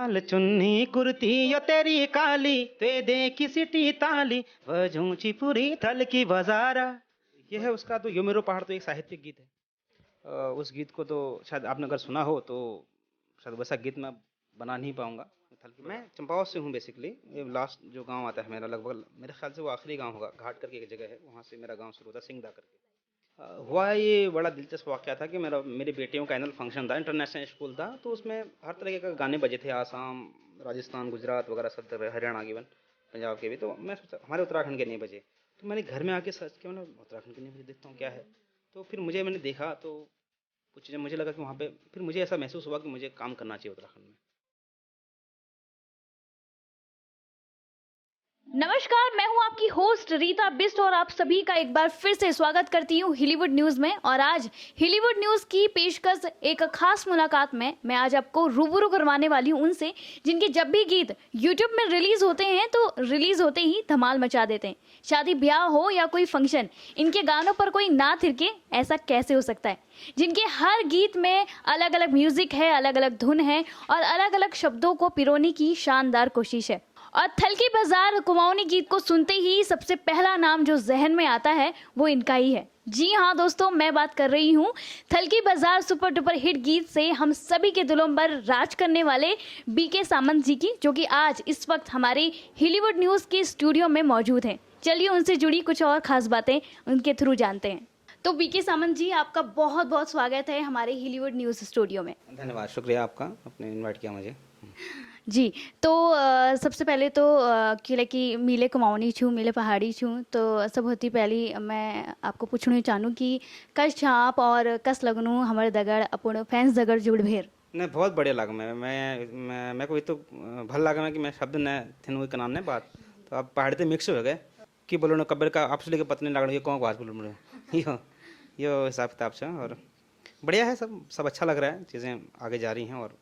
लाल चुन्नी कुर्ती यो तेरी काली ते देखी सिटी ताली वजूची पूरी थल की बाजारा। ये है उसका। तो यो मेरो पहाड़ तो एक साहित्यिक गीत है। उस गीत को तो शायद आपने अगर सुना हो तो शायद वैसा गीत मैं बना नहीं पाऊंगा। मैं चंपावत से हूँ बेसिकली। ये लास्ट जो गांव आता है मेरा, लगभग मेरे ख्याल से वो आखिरी गांव होगा। घाट करके एक जगह है, वहाँ से मेरा गांव शुरू होता है, सिंगदा करके। हुआ ये बड़ा दिलचस्प वाक़या था कि मेरी बेटियों का एनुअल फंक्शन था, इंटरनेशनल स्कूल था, तो उसमें हर तरह के गाने बजे थे, आसाम, राजस्थान, गुजरात वगैरह सब तरह, हरियाणा इवन पंजाब के भी। तो मैं सोचा हमारे उत्तराखंड के नहीं बजे, तो मैंने घर में आके सर्च किया, मैंने उत्तराखंड के नहीं बजे, देखता हूँ क्या है। तो फिर मैंने देखा तो कुछ चीज़ें मुझे लगा कि वहाँ पे फिर मुझे ऐसा महसूस हुआ कि मुझे काम करना चाहिए उत्तराखंड में। नमस्कार, मैं हूं आपकी होस्ट रीता बिस्ट और आप सभी का एक बार फिर से स्वागत करती हूं हिलीवुड न्यूज में। और आज हिलीवुड न्यूज की पेशकश एक खास मुलाकात में मैं आज आपको रूबरू करवाने वाली हूं उनसे, जिनके जब भी गीत यूट्यूब में रिलीज होते हैं तो रिलीज होते ही धमाल मचा देते हैं। शादी ब्याह हो या कोई फंक्शन, इनके गानों पर कोई ना थिरके ऐसा कैसे हो सकता है। जिनके हर गीत में अलग अलग म्यूजिक है, अलग अलग धुन है और अलग अलग शब्दों को पिरोने की शानदार कोशिश है। और थल की बाजार कुमाऊनी गीत को सुनते ही सबसे पहला नाम जो जहन में आता है वो इनका ही है। जी हाँ दोस्तों, मैं बात कर रही हूँ थल की बाजार सुपर डुपर हिट गीत से हम सभी के दिलों पर राज करने वाले बीके सामंत जी की, जो कि आज इस वक्त हमारे हिलीवुड न्यूज के स्टूडियो में मौजूद हैं। चलिए उनसे जुड़ी कुछ और खास बातें उनके थ्रू जानते हैं। तो बीके सामंत जी, आपका बहुत बहुत स्वागत है हमारे हिलीवुड न्यूज स्टूडियो में। धन्यवाद, शुक्रिया आपका, आपने इन्वाइट किया मुझे। जी, तो सबसे पहले तो किले की मीले कुमाऊनी छूं मीले पहाड़ी छूं, तो सब होती पहली मैं आपको पूछना चाहूँ कि कस छाप और कस लगनू हमारे दगड़ अपन फैंस दगड़ जुड़ भेर। नहीं, बहुत बढ़िया लगा। मैं को तो भल लगा मैं कि मैं शब्द न थे वही का नाम ने बात। तो अब पहाड़ी तो मिक्स हो गए कि बोलो ना कब्र का आपसे लेके पत्नी लगन ये कौन बात बोलो मुझे यो हिसाब किताब से। और बढ़िया है, सब अच्छा लग रहा है, चीज़ें आगे जा रही हैं और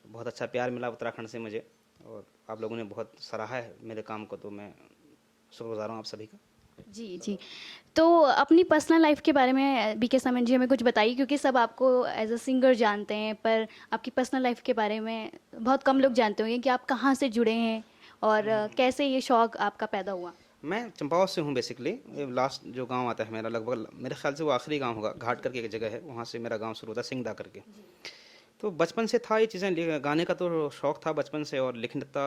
बहुत अच्छा प्यार मिला उत्तराखंड से मुझे। और आप लोगों ने बहुत सराहा है मेरे काम को, तो मैं शुक्रगुजार हूँ आप सभी का। जी जी, तो अपनी पर्सनल लाइफ के बारे में बीके सामंत जी हमें कुछ बताइए, क्योंकि सब आपको एज अ सिंगर जानते हैं, पर आपकी पर्सनल लाइफ के बारे में बहुत कम लोग जानते होंगे कि आप कहाँ से जुड़े हैं और कैसे ये शौक़ आपका पैदा हुआ। मैं चंपावत से हूँ बेसिकली। ये लास्ट जो गांव आता है मेरा, लगभग मेरे ख्याल से वो आखिरी गांव होगा। घाट करके एक जगह है, वहाँ से मेरा गांव शुरू होता है, सिंगदा करके। तो बचपन से था ये चीज़ें, गाने का तो शौक़ था बचपन से, और लिखता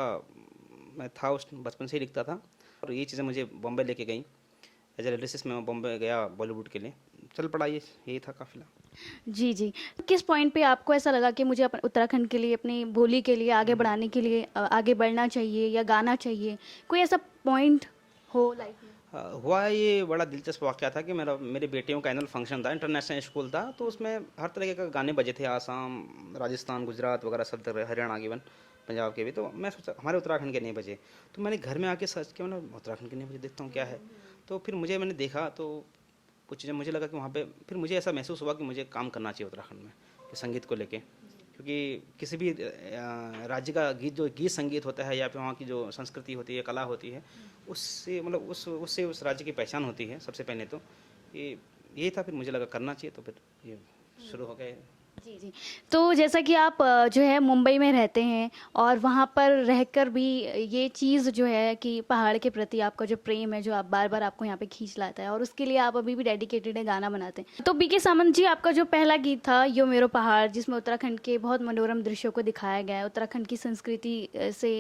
मैं था, उस बचपन से ही लिखता था। और ये चीज़ें मुझे बॉम्बे लेके गई। एज ए लिरिसिस्ट में बॉम्बे गया बॉलीवुड के लिए, चल पड़ा, यही था काफिला। जी जी, किस पॉइंट पे आपको ऐसा लगा कि मुझे अपन उत्तराखंड के लिए, अपनी बोली के लिए आगे बढ़ाने के लिए आगे बढ़ना चाहिए या गाना चाहिए, कोई ऐसा पॉइंट हो लाइफ में? हुआ ये बड़ा दिलचस्प वाक़या था कि मेरी बेटियों का एनुअल फंक्शन था, इंटरनेशनल स्कूल था, तो उसमें हर तरह के गाने बजे थे, आसाम, राजस्थान, गुजरात वगैरह सब तरह, हरियाणा इवन पंजाब के भी। तो मैं सोचा हमारे उत्तराखंड के नहीं बजे, तो मैंने घर में आके सर्च किया, मैंने उत्तराखंड के नहीं बजे, देखता हूँ क्या है। तो फिर मैंने देखा तो कुछ चीज़ें मुझे लगा कि वहाँ पे फिर मुझे ऐसा महसूस हुआ कि मुझे काम करना चाहिए उत्तराखंड में कि संगीत को लेके। क्योंकि किसी भी राज्य का गीत संगीत होता है, या फिर वहाँ की जो संस्कृति होती है, कला होती है, उससे मतलब उससे उस राज्य की पहचान होती है सबसे पहले। तो यही था, फिर मुझे लगा करना चाहिए, तो फिर ये शुरू हो गए। जी जी, तो जैसा कि आप जो है मुंबई में रहते हैं और वहाँ पर रहकर भी ये चीज़ जो है कि पहाड़ के प्रति आपका जो प्रेम है, जो आप बार बार आपको यहाँ पे खींच लाता है, और उसके लिए आप अभी भी डेडिकेटेड है, गाना बनाते हैं। तो बीके सामंत जी, आपका जो पहला गीत था यो मेरो पहाड़, जिसमें उत्तराखंड के बहुत मनोरम दृश्यों को दिखाया गया है, उत्तराखंड की संस्कृति से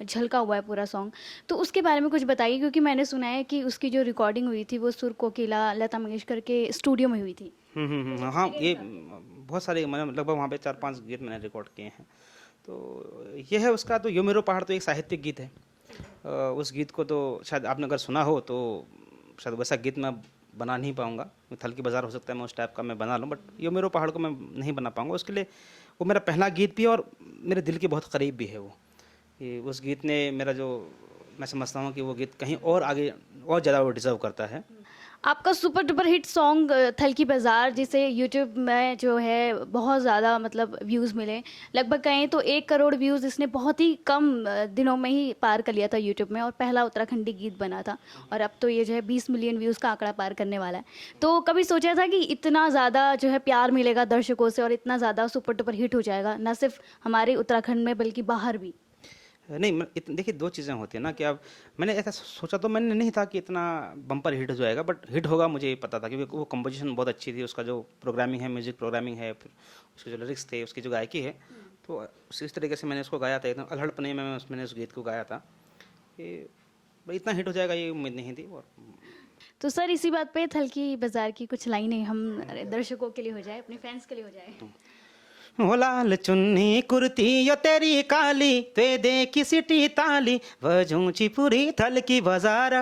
झलका हुआ है पूरा सॉन्ग, तो उसके बारे में कुछ बताइए, क्योंकि मैंने सुना है कि उसकी जो रिकॉर्डिंग हुई थी वो सुर कोकिला लता मंगेशकर के स्टूडियो में हुई थी। हाँ, ये बहुत सारे मैंने लगभग वहाँ पे 4-5 गीत मैंने रिकॉर्ड किए हैं। तो ये है उसका। तो यो मेरो पहाड़ तो एक साहित्यिक गीत है। उस गीत को तो शायद आपने अगर सुना हो तो शायद वैसा गीत मैं बना नहीं पाऊँगा। थल की बाजार हो सकता है मैं उस टाइप का मैं बना लूँ, बट यो मेरो पहाड़ को मैं नहीं बना पाऊँगा। उसके लिए वो मेरा पहला गीत भी है और मेरे दिल के बहुत करीब भी है वो। उस गीत ने मेरा जो, मैं समझता हूँ कि वो गीत कहीं और आगे और ज़्यादा वो डिज़र्व करता है। आपका सुपर डुपर हिट सॉन्ग थल की बाज़ार, जिसे यूट्यूब में जो है बहुत ज़्यादा मतलब व्यूज़ मिले, लगभग कहें तो 1 करोड़ व्यूज़ इसने बहुत ही कम दिनों में ही पार कर लिया था यूट्यूब में, और पहला उत्तराखंडी गीत बना था। और अब तो ये जो है 20 मिलियन व्यूज़ का आंकड़ा पार करने वाला है। तो कभी सोचा था कि इतना ज़्यादा जो है प्यार मिलेगा दर्शकों से और इतना ज़्यादा सुपर डुपर हिट हो जाएगा, ना सिर्फ हमारे उत्तराखंड में बल्कि बाहर भी? नहीं देखिए, दो चीज़ें होती हैं ना कि अब मैंने ऐसा सोचा तो मैंने नहीं था कि इतना बम्पर हिट हो जाएगा, बट हिट होगा मुझे पता था, क्योंकि वो कंपोजिशन बहुत अच्छी थी, उसका जो प्रोग्रामिंग है, म्यूजिक प्रोग्रामिंग है, फिर उसके जो लिरिक्स थे, उसकी जो गायकी है, तो इस तरीके से मैंने उसको गाया था, एकदम अल्हड़पने में मैंने उस गीत को गाया था कि भाई इतना हिट हो जाएगा ये उम्मीद नहीं थी। और तो सर, इसी बात पे थल की बाज़ार की कुछ लाइनें हम दर्शकों के लिए हो जाए, अपने फैंस के लिए हो जाए। ओ लाल चुन्नी कुर्ती यो तेरी काली, ते देखी सिटी ताली, बजूची पूरी थल की बाजारा,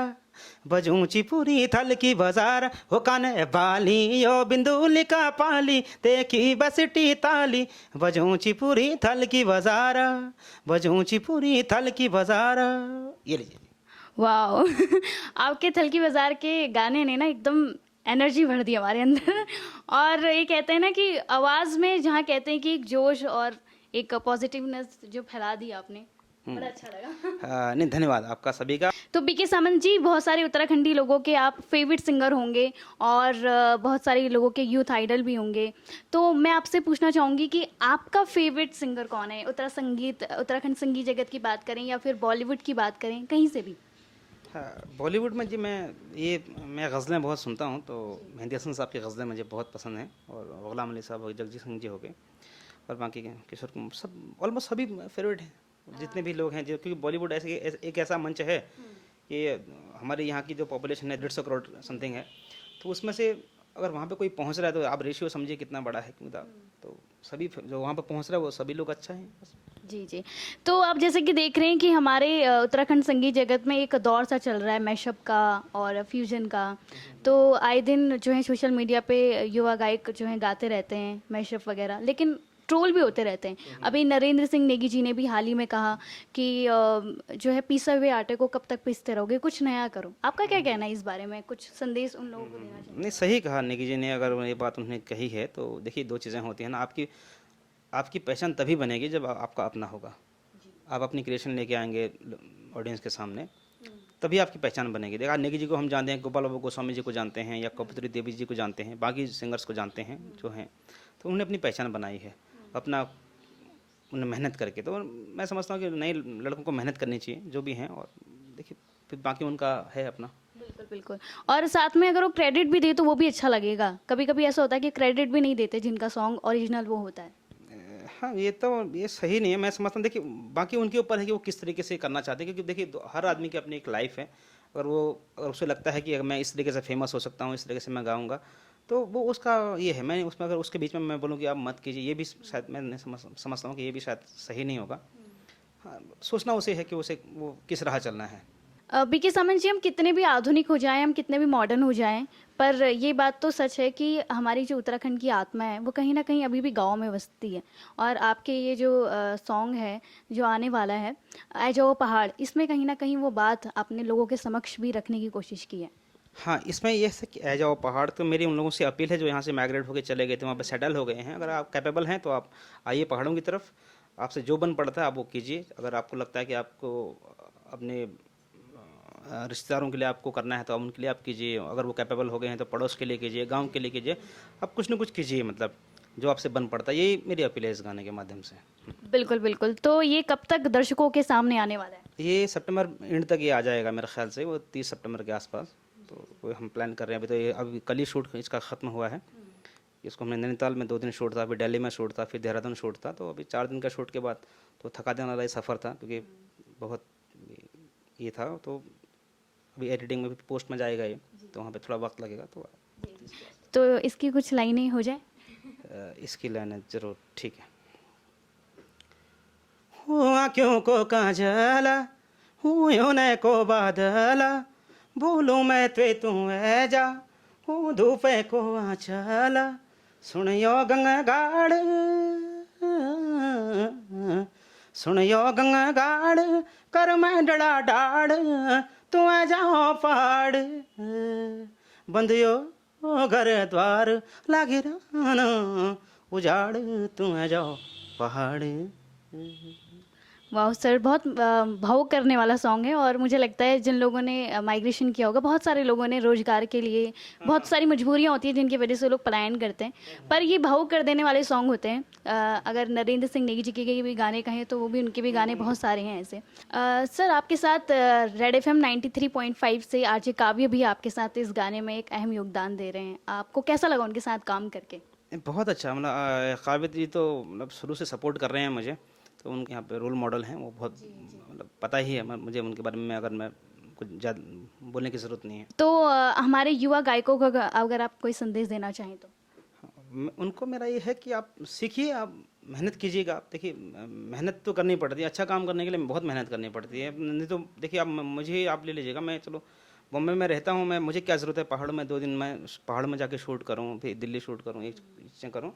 बजूची पूरी थल की बाजारा, हो कान बाली यो बिंदुली का पाली, देखी बसटी ताली, बजूची पूरी थल की बाजारा, बजूची पूरी थल की बाजारा। ये लीजिए। वाओ! आपके थल की बाज़ार के गाने ने ना एकदम एनर्जी भर दी हमारे अंदर। और ये कहते हैं ना कि आवाज़ में जहाँ कहते हैं कि एक जोश और एक पॉजिटिवनेस जो फैला दी आपने, बड़ा अच्छा लगा। नहीं, धन्यवाद आपका सभी का। तो बीके सामंत जी, बहुत सारे उत्तराखंडी लोगों के आप फेवरेट सिंगर होंगे और बहुत सारे लोगों के यूथ आइडल भी होंगे। तो मैं आपसे पूछना चाहूँगी कि आपका फेवरेट सिंगर कौन है? उत्तराखंड संगीत जगत की बात करें या फिर बॉलीवुड की बात करें, कहीं से भी? हाँ, बॉलीवुड में जी मैं गज़लें बहुत सुनता हूँ, तो मेहंदी हसन साहब की गज़लें मुझे बहुत पसंद हैं, और ग़ुलाम अली साहब और जगजीत सिंह जी हो गए, और बाकी के किशोर कुमार, सब ऑलमोस्ट सभी फेवरेट हैं, जितने भी लोग हैं जो, क्योंकि बॉलीवुड एक ऐसा मंच है कि हमारे यहाँ की जो पॉपुलेशन है 150 करोड़ समथिंग है, तो उसमें से अगर वहाँ पे कोई पहुँच रहा है तो आप रेशियो समझिए कितना बड़ा है, क्योंकि तो सभी जो वहाँ पे पहुँच रहा है वो सभी लोग अच्छा हैं बस। जी, जी। तो आप जैसे कि देख रहे हैं कि हमारे उत्तराखंड संगीत जगत में एक दौर सा चल रहा है मैशअप का और फ्यूजन का। तो आए दिन जो है सोशल मीडिया पे युवा गायक जो हैं गाते रहते हैं मैशअप वगैरह, लेकिन ट्रोल भी होते रहते हैं। अभी नरेंद्र सिंह नेगी जी ने भी हाल ही में कहा कि जो है पीसे हुए आटे को कब तक पीसते रहोगे, कुछ नया करो। आपका क्या कहना है इस बारे में? कुछ संदेश उन लोगों को देना चाहिए? नहीं, सही कहा नेगी जी ने, अगर ये बात उन्होंने कही है तो देखिए, दो चीज़ें होती हैं ना, आपकी पहचान तभी बनेगी जब आपका अपना होगा। आप अपनी क्रिएशन लेके आएंगे ऑडियंस के सामने, तभी आपकी पहचान बनेगी। देखा, नेगी जी को हम जानते हैं, गोपाल बाबू गोस्वामी जी को जानते हैं, या कपूरी देवी जी को जानते हैं, बाकी सिंगर्स को जानते हैं जो हैं, तो उन्होंने अपनी पहचान बनाई है अपना, उन्हें मेहनत करके। तो मैं समझता हूँ कि नए लड़कों को मेहनत करनी चाहिए जो भी हैं, और देखिए फिर बाकी उनका है अपना। बिल्कुल, बिल्कुल। और साथ में अगर वो क्रेडिट भी दे तो वो भी अच्छा लगेगा। कभी-कभी ऐसा होता है कि क्रेडिट भी नहीं देते जिनका सॉन्ग ओरिजिनल वो होता है। हाँ, ये सही नहीं है, मैं समझता हूँ। देखिए, बाकी उनके ऊपर है कि वो किस तरीके से करना चाहते हैं, क्योंकि देखिए हर आदमी की अपनी एक लाइफ है। अगर उसे लगता है कि अगर मैं इस तरीके से फेमस हो सकता हूँ, इस तरीके से मैं गाऊंगा, तो वो उसका ये है। मैं उसमें अगर उसके बीच में मैं बोलूँ कि आप मत कीजिए, ये भी शायद मैं नहीं समझता हूँ कि ये भी शायद सही नहीं होगा। हाँ, सोचना उसे है कि उसे वो किस राह चलना है। बीके सामंत जी, हम कितने भी आधुनिक हो जाएँ, हम कितने भी मॉडर्न हो जाएँ, पर ये बात तो सच है कि हमारी जो उत्तराखंड की आत्मा है, वो कहीं न कहीं अभी भी गाँव में बसती है। और आपके ये जो सॉन्ग है, जो आने वाला है, "ऐ जाओ पहाड़", इसमें कहीं न कहीं वो बात आपने लोगों के समक्ष भी रखने की कोशिश की है। हाँ, इसमें ये है कि "ऐ जाओ पहाड़", तो मेरी उन लोगों से अपील है जो यहाँ से माइग्रेट होकर चले गए थे, वहाँ पे सेटल हो गए हैं। अगर आप कैपेबल हैं तो आप आइए पहाड़ों की तरफ, आपसे जो बन पड़ता है आप वो कीजिए। अगर आपको लगता है कि आपको अपने रिश्तेदारों के लिए आपको करना है तो आप उनके लिए आप कीजिए। अगर वो कैपेबल हो गए हैं तो पड़ोस के लिए कीजिए, गाँव के लिए कीजिए। आप कुछ न कुछ कीजिए, मतलब जो आपसे बन पड़ता है। यही मेरी अपील है इस गाने के माध्यम से। बिल्कुल, बिल्कुल। तो ये कब तक दर्शकों के सामने आने वाला है? ये सितंबर एंड तक ये आ जाएगा मेरे ख्याल से, वो 30 सितंबर के आसपास। तो वो हम प्लान कर रहे हैं अभी। तो ये अभी कल ही शूट इसका ख़त्म हुआ है। इसको हमने नैनीताल में 2 दिन शूट था, फिर दिल्ली में शूट था, फिर देहरादून शूट था। तो अभी 4 दिन का शूट के बाद तो थका देने वाला ये सफ़र था, क्योंकि बहुत ये था। तो अभी एडिटिंग में भी पोस्ट में जाएगा ये, तो वहाँ पे थोड़ा वक्त लगेगा। तो इसकी कुछ लाइनें हो जाए? इसकी लाइन ज़रूर, ठीक है। हुआ क्यों को काजला, हुए को बादला, भूलूं मैं तू है जा, हूँ धूपे को आचला, सुनियो गंगाड़, सुनियो गंगाड़, कर मैं डड़ा डाड़, तू आ जाओ पहाड़, बंधियो घर द्वार लागे राना उजाड़ तू है जाओ पहाड़। वाह सर, बहुत भावुक करने वाला सॉन्ग है। और मुझे लगता है जिन लोगों ने माइग्रेशन किया होगा, बहुत सारे लोगों ने रोजगार के लिए, बहुत सारी मजबूरियां होती हैं जिनकी वजह से लोग पलायन करते हैं, पर ये भावुक कर देने वाले सॉन्ग होते हैं। अगर नरेंद्र सिंह नेगी जी के भी गाने कहें तो वो भी, उनके भी गाने बहुत सारे हैं ऐसे। सर, आपके साथ रेड FM 93.5 से आरजे काव्य भी आपके साथ इस गाने में एक अहम योगदान दे रहे हैं। आपको कैसा लगा उनके साथ काम करके? बहुत अच्छा, मतलब काव्य जी तो मतलब शुरू से सपोर्ट कर रहे हैं मुझे, तो उनके यहाँ पे रोल मॉडल हैं वो, बहुत मतलब पता ही है मुझे उनके बारे में, अगर मैं कुछ ज़्यादा बोलने की ज़रूरत नहीं है। तो हमारे युवा गायकों को अगर आप कोई संदेश देना चाहें तो? उनको मेरा ये है कि आप सीखिए, आप मेहनत कीजिएगा। देखिए मेहनत तो करनी पड़ती है, अच्छा काम करने के लिए बहुत मेहनत करनी पड़ती है। नहीं तो देखिए आप मुझे आप ले लीजिएगा, मैं चलो बॉम्बे में रहता हूँ, मैं मुझे क्या ज़रूरत है पहाड़ों में 2 दिन मैं पहाड़ में जाके शूट करूँ, फिर दिल्ली शूट करूँ, ये चीज़ें करूँ।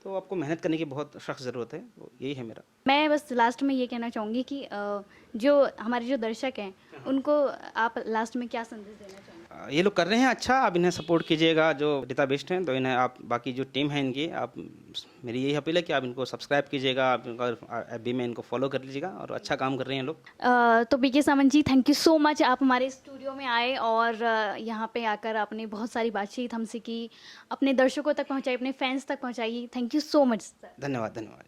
तो आपको मेहनत करने की बहुत सख्त ज़रूरत है, तो यही है मेरा। मैं बस लास्ट में ये कहना चाहूँगी कि जो हमारे जो दर्शक हैं उनको आप लास्ट में क्या संदेश देना चाहेंगे? ये लोग कर रहे हैं अच्छा, आप इन्हें सपोर्ट कीजिएगा, जो रीता बेस्ट हैं, तो इन्हें आप, बाकी जो टीम है इनकी, आप, मेरी यही अपील है कि आप इनको सब्सक्राइब कीजिएगा, आप FB में इनको फॉलो कर लीजिएगा, और अच्छा काम कर रहे हैं लोग। तो BK Samant ji, thank you so much, आप हमारे स्टूडियो में आए और यहाँ पे आकर आपने बहुत सारी बातचीत हमसे की, अपने दर्शकों तक पहुँचाई, अपने फैंस तक पहुँचाई। Thank you so much sir. धन्यवाद, धन्यवाद।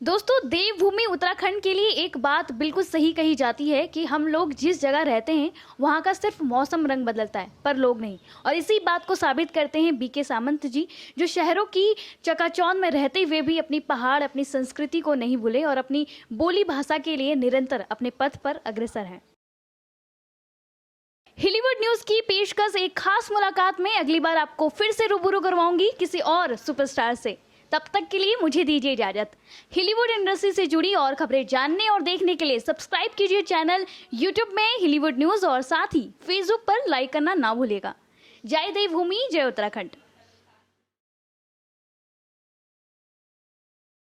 दोस्तों, देवभूमि उत्तराखंड के लिए एक बात बिल्कुल सही कही जाती है कि हम लोग जिस जगह रहते हैं वहाँ का सिर्फ मौसम रंग बदलता है, पर लोग नहीं। और इसी बात को साबित करते हैं बीके सामंत जी, जो शहरों की चकाचौंध में रहते हुए भी अपनी पहाड़, अपनी संस्कृति को नहीं भूले और अपनी बोली भाषा के लिए निरंतर अपने पथ पर अग्रसर हैं। हॉलीवुड न्यूज की पेशकश एक खास मुलाकात में अगली बार आपको फिर से रूबरू करवाऊंगी किसी और सुपरस्टार से। तब तक के लिए मुझे दीजिए इजाजत। हॉलीवुड इंडस्ट्री से जुड़ी और खबरें जानने और देखने के लिए सब्सक्राइब कीजिए चैनल यूट्यूब में हॉलीवुड न्यूज, और साथ ही फेसबुक पर लाइक करना ना भूलिएगा। जय देवभूमि, जय उत्तराखंड।